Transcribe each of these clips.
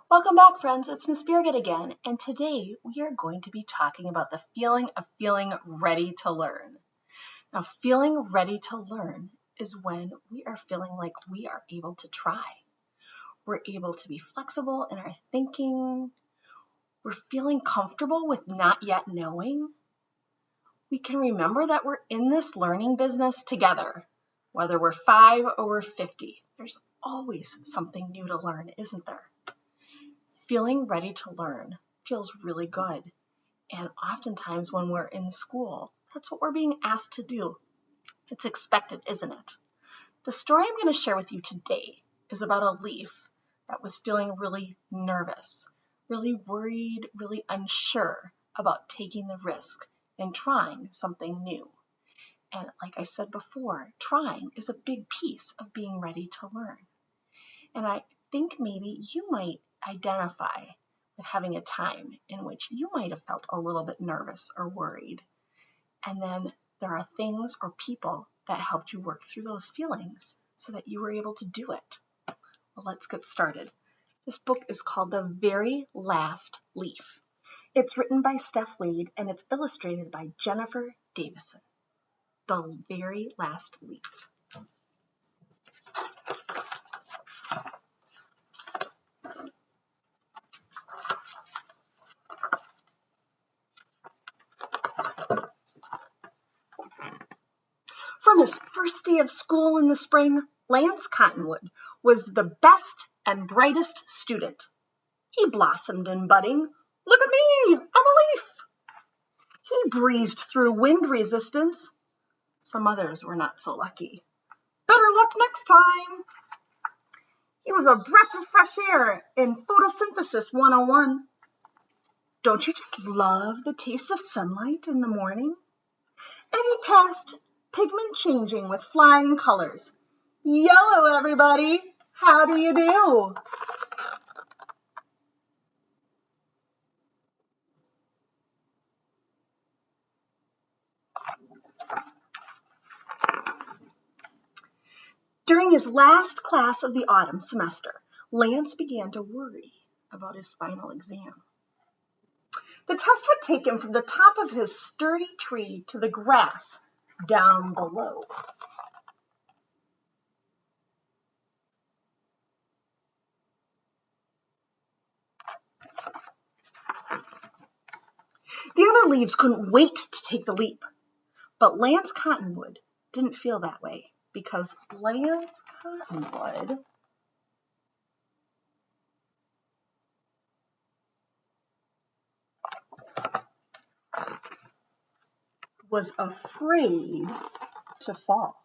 Welcome back, friends. It's Miss Birgit again, and today we are going to be talking about the feeling of feeling ready to learn. Now, feeling ready to learn is when we are feeling like we are able to try. We're able to be flexible in our thinking. We're feeling comfortable with not yet knowing. We can remember that we're in this learning business together, whether we're 5 or we're 50. There's always something new to learn, isn't there? Feeling ready to learn feels really good. And oftentimes when we're in school, that's what we're being asked to do. It's expected, isn't it? The story I'm going to share with you today is about a leaf that was feeling really nervous, really worried, really unsure about taking the risk and trying something new. And like I said before, trying is a big piece of being ready to learn. And I think maybe you might identify with having a time in which you might have felt a little bit nervous or worried. And then there are things or people that helped you work through those feelings so that you were able to do it. Well, let's get started. This book is called The Very Last Leaf. It's written by Stef Wade and it's illustrated by Jennifer Davison. The Very Last Leaf. From his first day of school in the spring, Lance Cottonwood was the best and brightest student. He blossomed in budding. Look at me, I'm a leaf. He breezed through wind resistance. Some others were not so lucky. Better luck next time. He was a breath of fresh air in photosynthesis 101. Don't you just love the taste of sunlight in the morning? And he passed pigment changing with flying colors. Yellow, everybody. How do you do? During his last class of the autumn semester, Lance began to worry about his final exam. The test would take him from the top of his sturdy tree to the grass down below. The other leaves couldn't wait to take the leap, but Lance Cottonwood didn't feel that way because Lance Cottonwood was afraid to fall.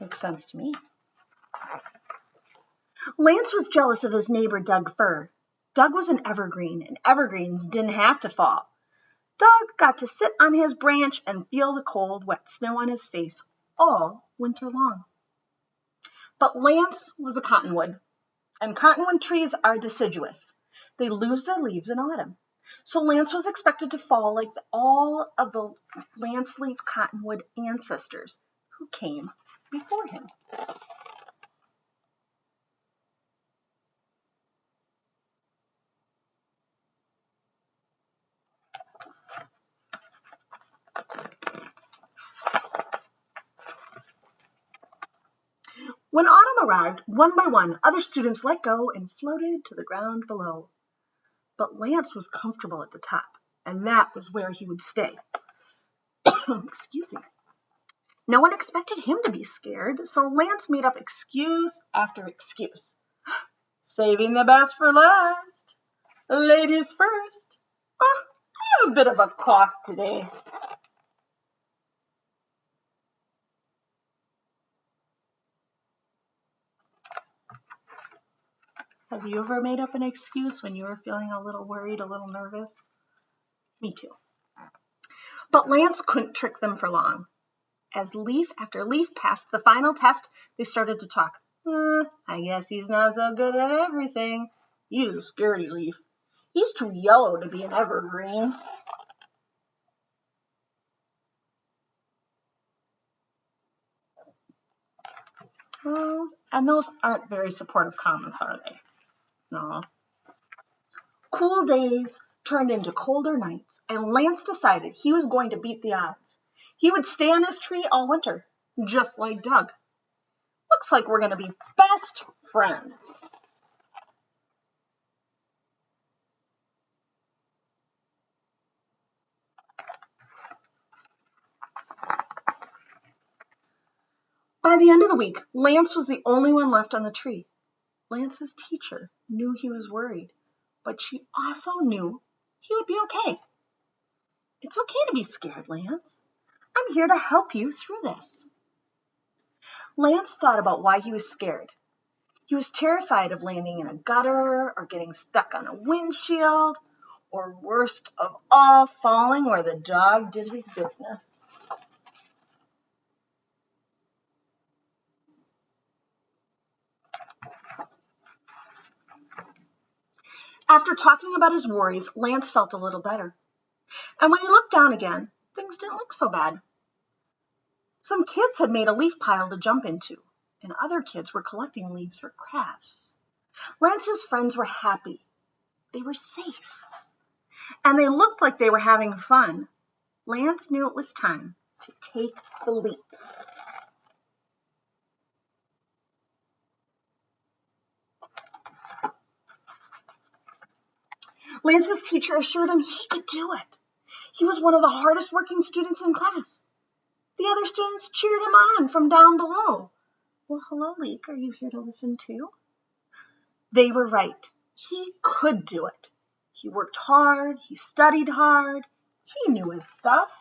Makes sense to me. Lance was jealous of his neighbor Doug Fir. Doug was an evergreen, and evergreens didn't have to fall. Doug got to sit on his branch and feel the cold, wet snow on his face all winter long. But Lance was a cottonwood, and cottonwood trees are deciduous. They lose their leaves in autumn. So Lance was expected to fall like all of the lance leaf cottonwood ancestors who came before him. When autumn arrived, one by one, other students let go and floated to the ground below. But Lance was comfortable at the top, and that was where he would stay. Excuse me. No one expected him to be scared, so Lance made up excuse after excuse. Saving the best for last. Ladies first. Oh, I have a bit of a cough today. Have you ever made up an excuse when you were feeling a little worried, a little nervous? Me too. But Lance couldn't trick them for long. As leaf after leaf passed the final test, they started to talk. I guess he's not so good at everything. He's a scaredy leaf. He's too yellow to be an evergreen. And those aren't very supportive comments, are they? No. Cool days turned into colder nights, and Lance decided he was going to beat the odds. He would stay on his tree all winter, just like Doug. Looks like we're going to be best friends. By the end of the week, Lance was the only one left on the tree. Lance's teacher knew he was worried, but she also knew he would be okay. It's okay to be scared, Lance. I'm here to help you through this. Lance thought about why he was scared. He was terrified of landing in a gutter or getting stuck on a windshield, or worst of all, falling where the dog did his business. After talking about his worries, Lance felt a little better. And when he looked down again, things didn't look so bad. Some kids had made a leaf pile to jump into, and other kids were collecting leaves for crafts. Lance's friends were happy. They were safe. And they looked like they were having fun. Lance knew it was time to take the leap. Lance's teacher assured him he could do it. He was one of the hardest working students in class. The other students cheered him on from down below. Well, hello, Leek. Are you here to listen too? They were right. He could do it. He worked hard. He studied hard. He knew his stuff.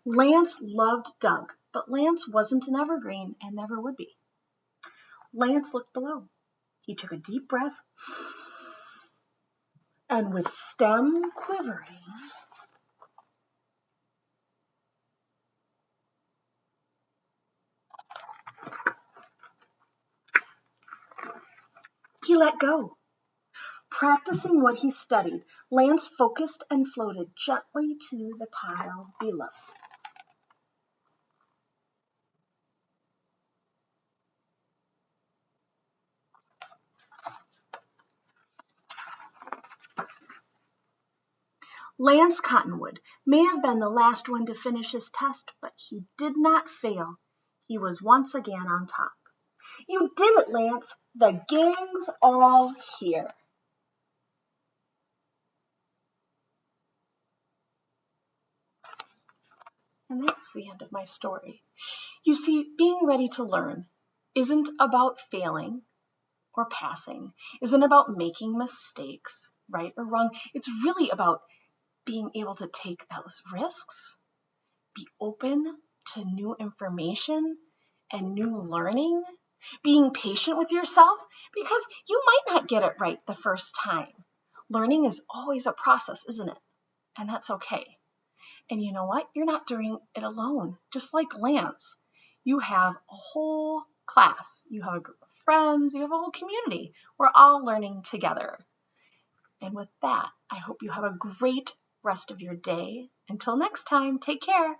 Lance loved Doug, but Lance wasn't an evergreen and never would be. Lance looked below. He took a deep breath, and with stem quivering, he let go. Practicing what he studied, Lance focused and floated gently to the pile below. Lance Cottonwood may have been the last one to finish his test, but he did not fail. He was once again on top. You did it, Lance. The gang's all here. And that's the end of my story. You see, being ready to learn isn't about failing or passing, isn't about making mistakes, right or wrong. It's really about being able to take those risks, be open to new information and new learning, being patient with yourself because you might not get it right the first time. Learning is always a process, isn't it? And that's okay. And you know what? You're not doing it alone. Just like Lance, you have a whole class, you have a group of friends, you have a whole community. We're all learning together. And with that, I hope you have a great rest of your day. Until next time, take care.